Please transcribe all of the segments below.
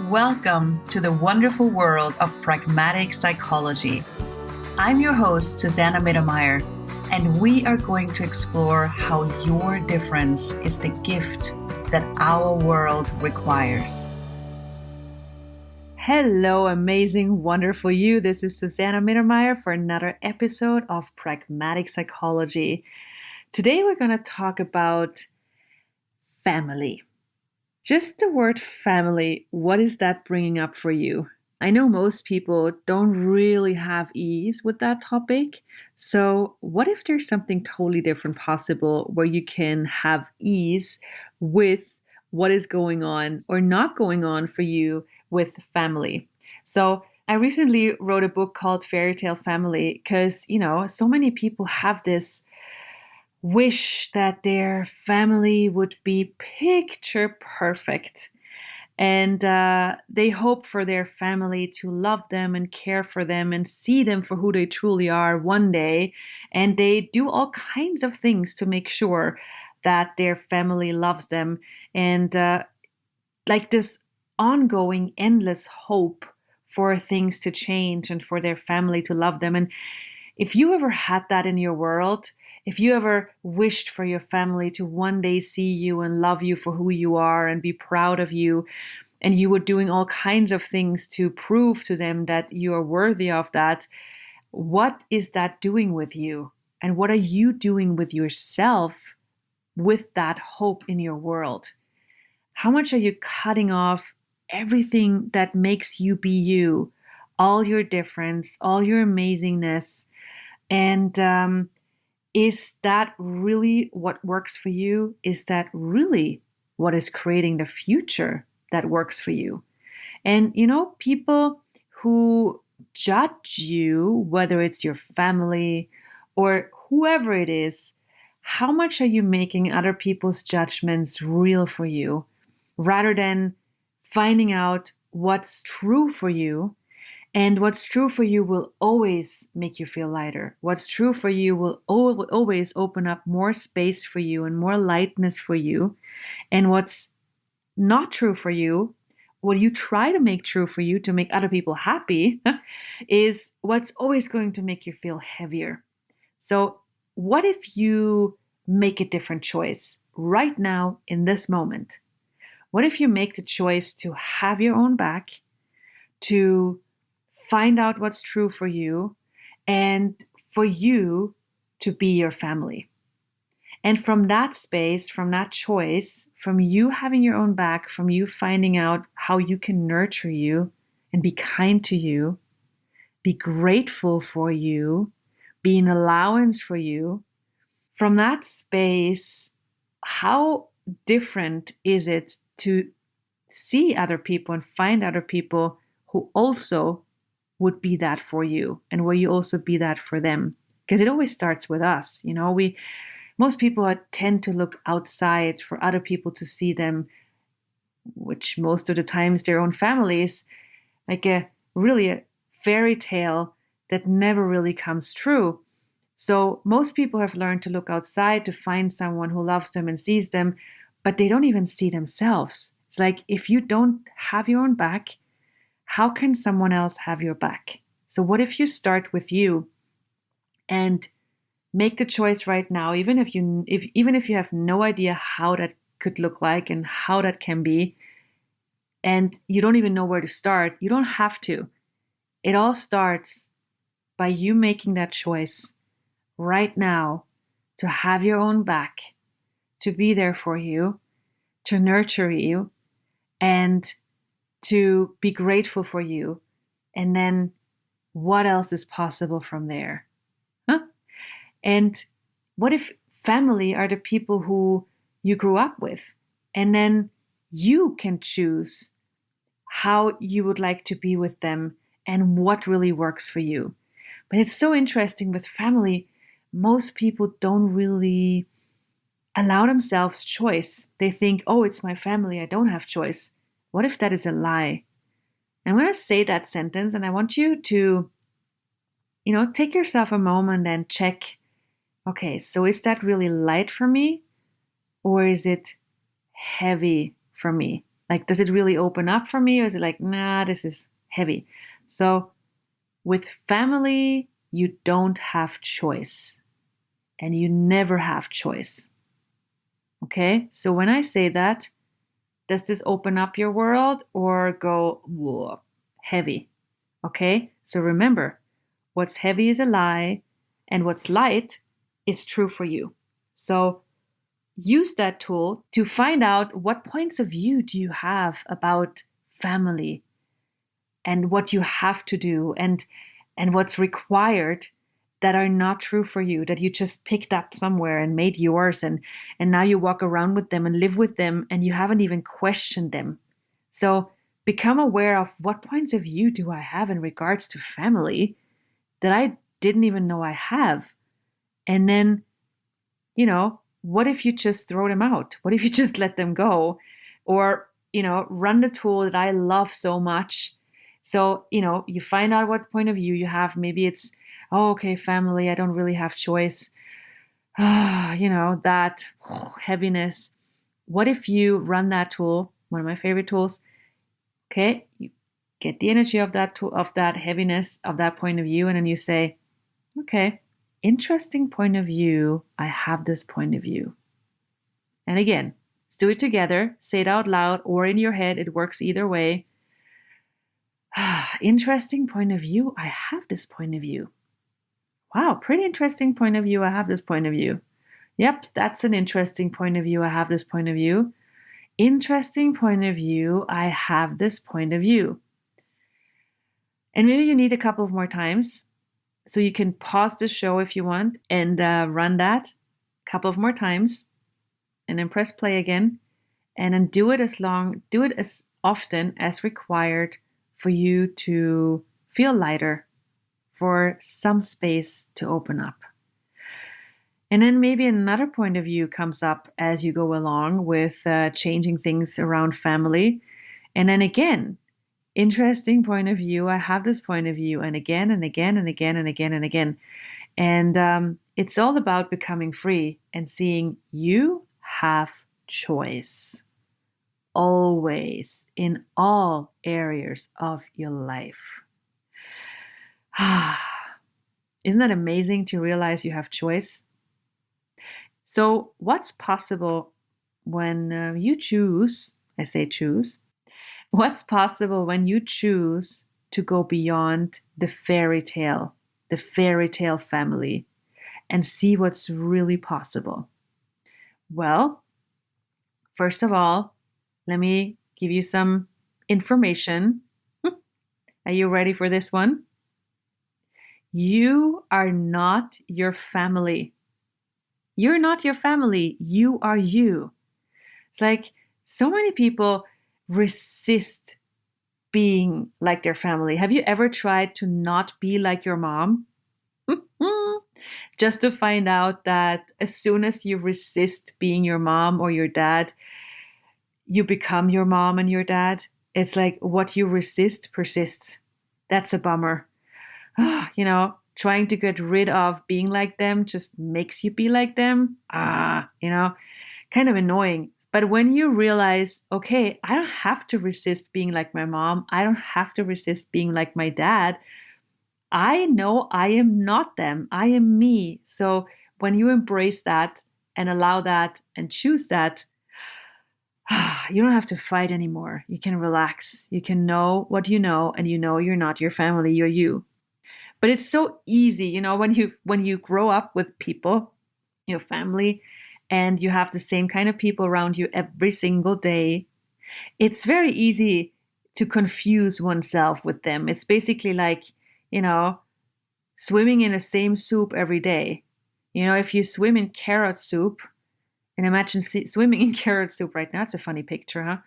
Welcome to the wonderful world of Pragmatic Psychology. I'm your host, Susanna Mittermaier, and we are going to explore how your difference is the gift that our world requires. Hello, amazing, wonderful you. This is Susanna Mittermaier for another episode of Pragmatic Psychology. Today we're going to talk about family. Just the word family, what is that bringing up for you? I know most people don't really have ease with that topic. So what if there's something totally different possible where you can have ease with what is going on or not going on for you with family? So I recently wrote a book called Fairytale Family because, so many people have this wish that their family would be picture perfect. And they hope for their family to love them and care for them and see them for who they truly are one day. And they do all kinds of things to make sure that their family loves them. And like this ongoing, endless hope for things to change and for their family to love them. And if you ever had that in your world, if you ever wished for your family to one day see you and love you for who you are and be proud of you, and you were doing all kinds of things to prove to them that you are worthy of that, what is that doing with you? And what are you doing with yourself with that hope in your world? How much are you cutting off everything that makes you be you, all your difference, all your amazingness? And is that really what works for you? Is that really what is creating the future that works for you? And, people who judge you, whether it's your family or whoever it is, how much are you making other people's judgments real for you rather than finding out what's true for you? And what's true for you will always make you feel lighter. What's true for you will always open up more space for you and more lightness for you. And what's not true for you, what you try to make true for you to make other people happy, is what's always going to make you feel heavier. So what if you make a different choice right now in this moment? What if you make the choice to have your own back, to find out what's true for you, and for you to be your family? And from that space, from that choice, from you having your own back, from you finding out how you can nurture you and be kind to you, be grateful for you, be an allowance for you, from that space, how different is it to see other people and find other people who also would be that for you and where you also be that for them? Because it always starts with us. Most people tend to look outside for other people to see them, which most of the times their own families, like a fairy tale that never really comes true. So most people have learned to look outside to find someone who loves them and sees them, but they don't even see themselves. It's like, if you don't have your own back, how can someone else have your back? So what if you start with you and make the choice right now, even if you have no idea how that could look like and how that can be, and you don't even know where to start? You don't have to. It all starts by you making that choice right now to have your own back, to be there for you, to nurture you, and to be grateful for you. And then what else is possible from there? And what if family are the people who you grew up with? And then you can choose how you would like to be with them and what really works for you. But it's so interesting with family. Most people don't really allow themselves choice. They think, oh, it's my family, I don't have choice. What if that is a lie? I'm going to say that sentence, and I want you to, take yourself a moment and check, okay, so is that really light for me, or is it heavy for me? Like, does it really open up for me? Or is it like, nah, this is heavy? So with family, you don't have choice and you never have choice. Okay. So when I say that, does this open up your world or go whoa, heavy? Okay. So remember, what's heavy is a lie and what's light is true for you. So use that tool to find out what points of view do you have about family and what you have to do and what's required that are not true for you, that you just picked up somewhere and made yours, and now you walk around with them and live with them and you haven't even questioned them. So become aware of what points of view do I have in regards to family that I didn't even know I have. And then, what if you just throw them out? What if you just let them go? Or, run the tool that I love so much. So, you find out what point of view you have. Maybe it's, oh, okay, family, I don't really have choice. That heaviness. What if you run that tool, one of my favorite tools? Okay, you get the energy of that tool, of that heaviness, of that point of view, and then you say, okay, interesting point of view. I have this point of view. And again, let's do it together. Say it out loud or in your head. It works either way. Interesting point of view. I have this point of view. Wow, pretty interesting point of view. I have this point of view. Yep, that's an interesting point of view. I have this point of view. Interesting point of view. I have this point of view. And maybe you need a couple of more times. So you can pause the show if you want and run that a couple of more times and then press play again and then do it as often as required for you to feel lighter, for some space to open up. And then maybe another point of view comes up as you go along with changing things around family. And then again, interesting point of view. I have this point of view, and again and again and again and again and again. And it's all about becoming free and seeing you have choice always in all areas of your life. Isn't that amazing to realize you have choice? So what's possible when you choose, I say choose, what's possible when you choose to go beyond the fairy tale family, and see what's really possible? Well, first of all, let me give you some information. Are you ready for this one? You are not your family. You're not your family. You are you. It's like so many people resist being like their family. Have you ever tried to not be like your mom? Just to find out that as soon as you resist being your mom or your dad, you become your mom and your dad. It's like what you resist persists. That's a bummer. Trying to get rid of being like them just makes you be like them. Kind of annoying. But when you realize, okay, I don't have to resist being like my mom. I don't have to resist being like my dad. I know I am not them. I am me. So when you embrace that and allow that and choose that, you don't have to fight anymore. You can relax. You can know what you know, and you know you're not your family, you're you. But it's so easy, when you grow up with people, your family, and you have the same kind of people around you every single day, it's very easy to confuse oneself with them. It's basically like, swimming in the same soup every day. If you swim in carrot soup, and imagine swimming in carrot soup right now, it's a funny picture, huh?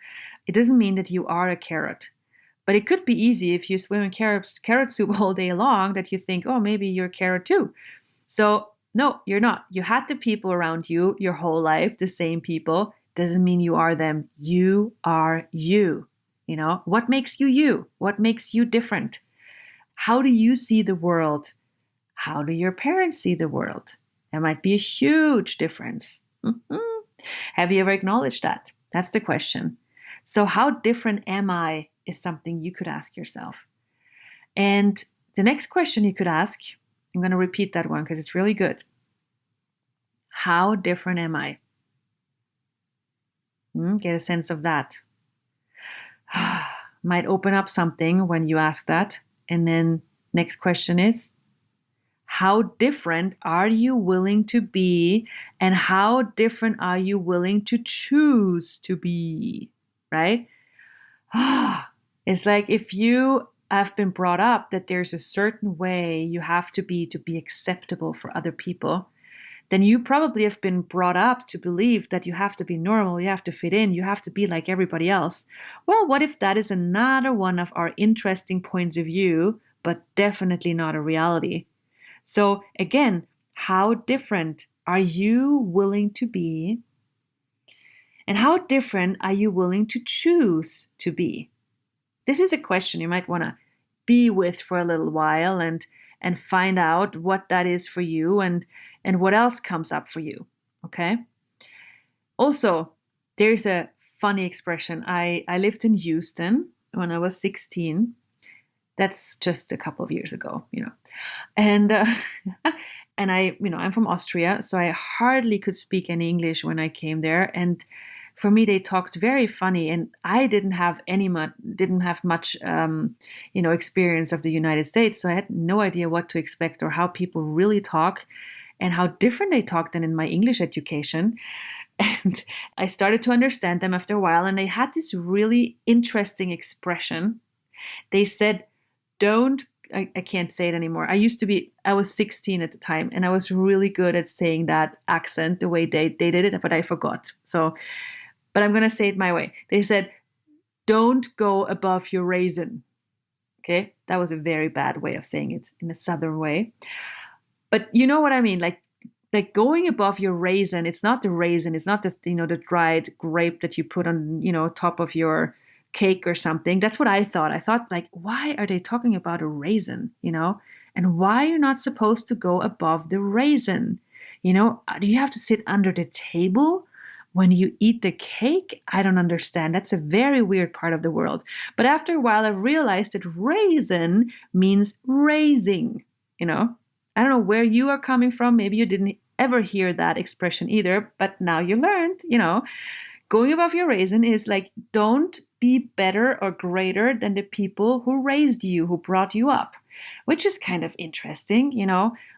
It doesn't mean that you are a carrot. But it could be easy if you swim in carrot soup all day long that you think, oh, maybe you're a carrot too. So no, you're not. You had the people around you your whole life, the same people. Doesn't mean you are them. You are you. What makes you you? What makes you different? How do you see the world? How do your parents see the world? There might be a huge difference. Have you ever acknowledged that? That's the question. So how different am I is something you could ask yourself. And the next question you could ask, I'm going to repeat that one because it's really good. How different am I? Get a sense of that. Might open up something when you ask that. And then next question is, how different are you willing to be? And how different are you willing to choose to be? Right? It's like if you have been brought up that there's a certain way you have to be acceptable for other people, then you probably have been brought up to believe that you have to be normal, you have to fit in, you have to be like everybody else. Well, what if that is another one of our interesting points of view, but definitely not a reality? So again, how different are you willing to be? And how different are you willing to choose to be? This is a question you might want to be with for a little while and find out what that is for you and what else comes up for you. Okay. Also, there's a funny expression. I lived in Houston when I was 16. That's just a couple of years ago, and and I'm from Austria, so I hardly could speak any English when I came there. And for me, they talked very funny, and I didn't have much experience of the United States, so I had no idea what to expect or how people really talk, and how different they talk than in my English education. And I started to understand them after a while, and they had this really interesting expression. They said, I can't say it anymore. I was 16 at the time, and I was really good at saying that accent the way they did it, but I forgot. But I'm going to say it my way. They said, don't go above your raisin. Okay. That was a very bad way of saying it in a Southern way. But you know what I mean? Like going above your raisin, it's not the raisin. It's not the dried grape that you put on, top of your cake or something. That's what I thought. I thought, like, why are they talking about a raisin, and why you're not supposed to go above the raisin? Do you have to sit under the table when you eat the cake? I don't understand. That's a very weird part of the world. But after a while, I realized that raisin means raising, I don't know where you are coming from. Maybe you didn't ever hear that expression either, but now you learned, going above your raisin is like, don't be better or greater than the people who raised you, who brought you up, which is kind of interesting,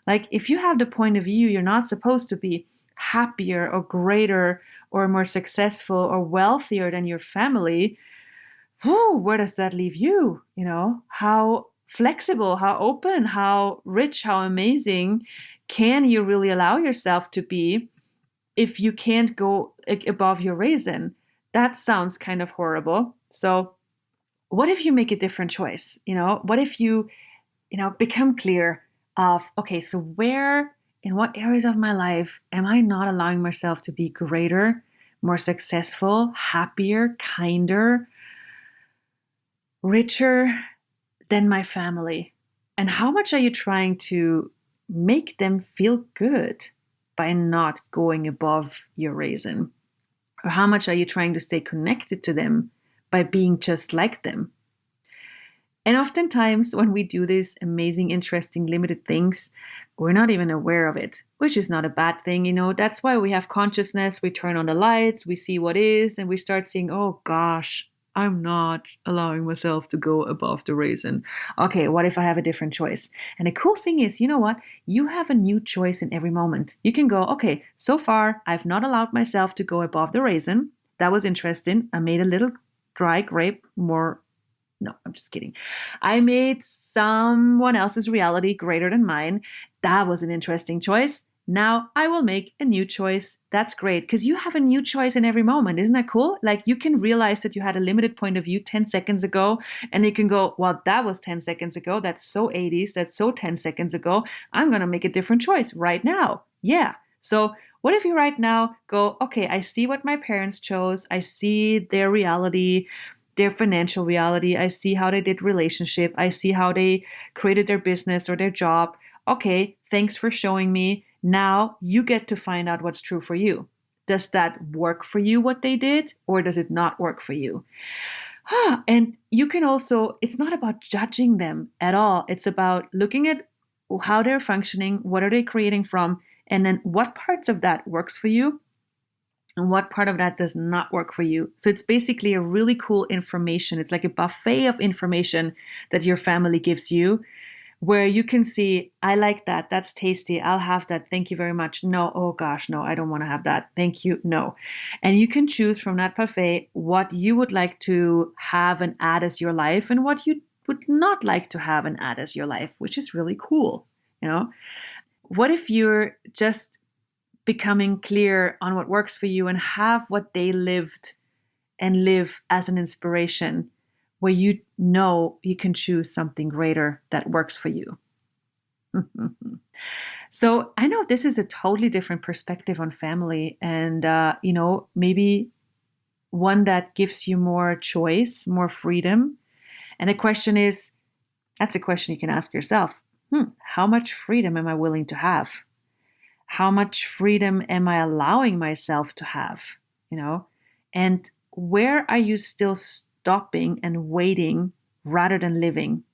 like if you have the point of view, you're not supposed to be happier or greater or more successful or wealthier than your family. Where does that leave you? How flexible, how open, how rich, how amazing can you really allow yourself to be if you can't go above your raisin? That sounds kind of horrible. So what if you make a different choice? What if you, become clear of, okay, so in what areas of my life am I not allowing myself to be greater, more successful, happier, kinder, richer than my family? And how much are you trying to make them feel good by not going above your raisin? Or how much are you trying to stay connected to them by being just like them? And oftentimes when we do these amazing, interesting, limited things, we're not even aware of it, which is not a bad thing. That's why we have consciousness. We turn on the lights, we see what is, and we start seeing, oh gosh, I'm not allowing myself to go above the raisin. Okay, what if I have a different choice? And the cool thing is, you know what? You have a new choice in every moment. You can go, okay, so far I've not allowed myself to go above the raisin. That was interesting. I made a little dry grape more. No, I'm just kidding. I made someone else's reality greater than mine. That was an interesting choice. Now I will make a new choice. That's great, because you have a new choice in every moment. Isn't that cool? Like you can realize that you had a limited point of view 10 seconds ago, and you can go, well, that was 10 seconds ago. That's so 80s. That's so 10 seconds ago. I'm going to make a different choice right now. Yeah. So what if you right now go, okay, I see what my parents chose. I see their reality, their financial reality. I see how they did relationship. I see how they created their business or their job. Okay, thanks for showing me. Now you get to find out what's true for you. Does that work for you, what they did, or does it not work for you? And you can also, it's not about judging them at all. It's about looking at how they're functioning, what are they creating from, and then what parts of that works for you and what part of that does not work for you. So it's basically a really cool information. It's like a buffet of information that your family gives you, where you can see, I like that. That's tasty. I'll have that. Thank you very much. No, oh gosh, no, I don't want to have that. Thank you. No. And you can choose from that buffet what you would like to have and add as your life and what you would not like to have and add as your life, which is really cool. What if you're just becoming clear on what works for you and have what they lived and live as an inspiration, where you know you can choose something greater that works for you. So I know this is a totally different perspective on family, and maybe one that gives you more choice, more freedom. And the question is, that's a question you can ask yourself. How much freedom am I willing to have? How much freedom am I allowing myself to have? And where are you still stopping and waiting rather than living?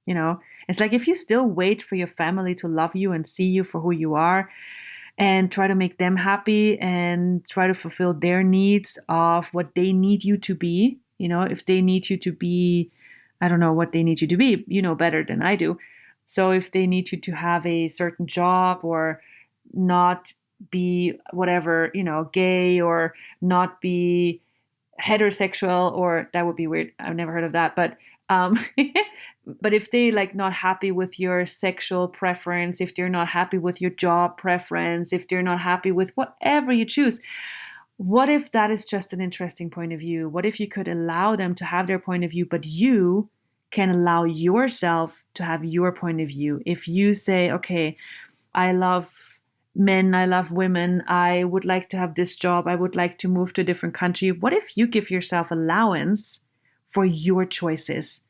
It's like if you still wait for your family to love you and see you for who you are and try to make them happy and try to fulfill their needs of what they need you to be, if they need you to be, I don't know what they need you to be, better than I do. So if they need you to have a certain job or not be whatever, gay or not be heterosexual, or that would be weird. I've never heard of that. But but if they not happy with your sexual preference, if they're not happy with your job preference, if they're not happy with whatever you choose, what if that is just an interesting point of view? What if you could allow them to have their point of view, but you can allow yourself to have your point of view? If you say, okay, I love men, I love women, I would like to have this job, I would like to move to a different country. What if you give yourself allowance for your choices?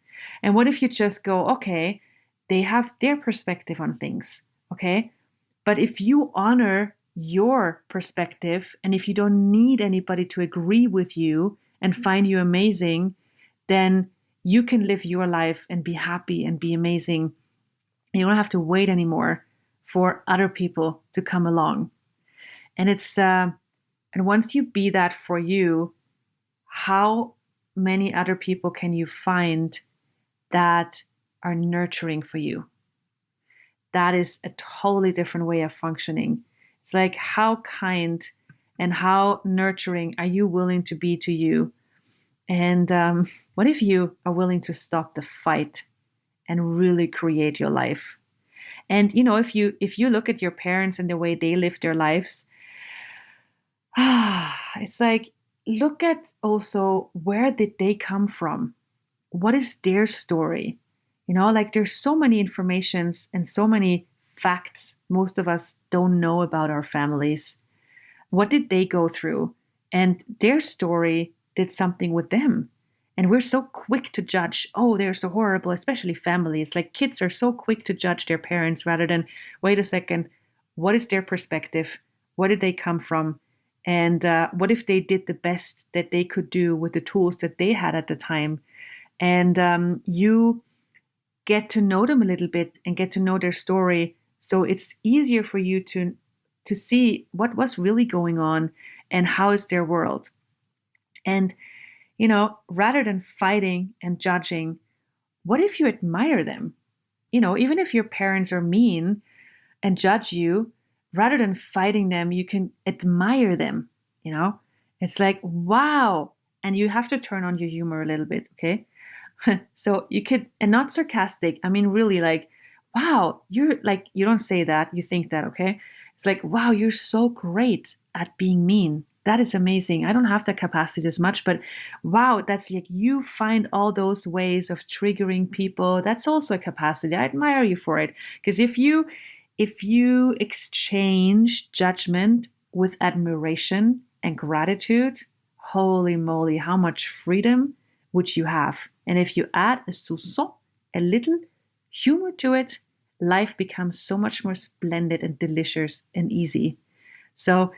And what if you just go, okay, they have their perspective on things, okay? But if you honor your perspective and if you don't need anybody to agree with you and find you amazing, then you can live your life and be happy and be amazing. You don't have to wait anymore for other people to come along. And and once you be that for you, how many other people can you find that are nurturing for you? That is a totally different way of functioning. It's like, how kind and how nurturing are you willing to be to you? And what if you are willing to stop the fight and really create your life? And if you look at your parents and the way they live their lives, it's like, look at also, where did they come from? What is their story? There's so many informations and so many facts most of us don't know about our families. What did they go through? And their story did something with them. And we're so quick to judge, oh, they're so horrible, especially families. Like, kids are so quick to judge their parents rather than, wait a second, what is their perspective? Where did they come from? And what if they did the best that they could do with the tools that they had at the time? And you get to know them a little bit and get to know their story. So it's easier for you to see what was really going on and how is their world. And rather than fighting and judging, what if you admire them? Even if your parents are mean and judge you, rather than fighting them, you can admire them. It's like, wow. And you have to turn on your humor a little bit, okay? So you could, and not sarcastic, I mean, really like, wow, you're like, you don't say that, you think that, okay? It's like, wow, you're so great at being mean. That is amazing. I don't have that capacity as much, but wow, that's like, you find all those ways of triggering people. That's also a capacity. I admire you for it. Because if you exchange judgment with admiration and gratitude, holy moly, how much freedom would you have? And if you add a soupçon, a little humor to it, life becomes so much more splendid and delicious and easy. So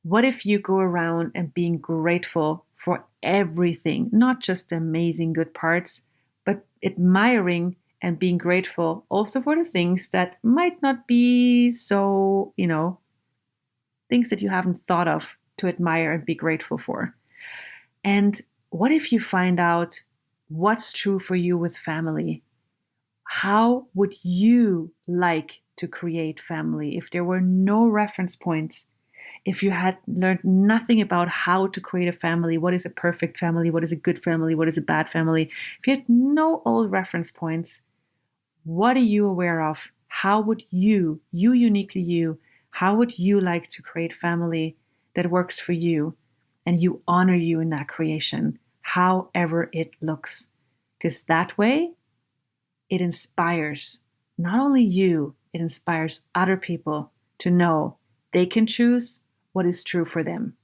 What if you go around and being grateful for everything, not just the amazing good parts, but admiring and being grateful also for the things that might not be so, things that you haven't thought of to admire and be grateful for. And what if you find out what's true for you with family? How would you like to create family if there were no reference points? If you had learned nothing about how to create a family, what is a perfect family, what is a good family, what is a bad family, if you had no old reference points, what are you aware of? How would you uniquely you, how would you like to create family that works for you and you honor you in that creation, however it looks? Because that way, it inspires not only you, it inspires other people to know they can choose what is true for them.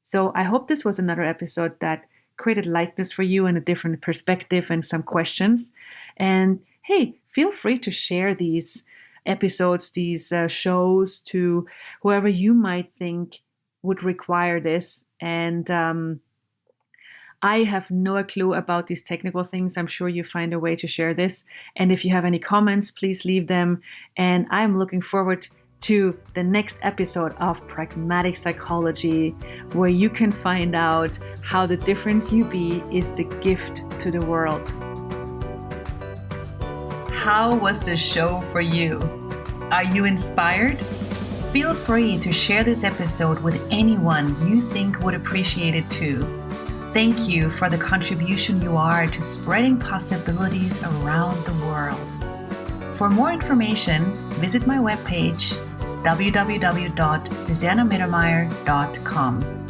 So I hope this was another episode that created lightness for you and a different perspective and some questions. And hey, feel free to share these episodes, these shows to whoever you might think would require this. And I have no clue about these technical things. I'm sure you find a way to share this. And if you have any comments, please leave them. And I'm looking forward to the next episode of Pragmatic Psychology, where you can find out how the difference you be is the gift to the world. How was the show for you? Are you inspired? Feel free to share this episode with anyone you think would appreciate it too. Thank you for the contribution you are to spreading possibilities around the world. For more information, visit my webpage www.susannamittermaier.com.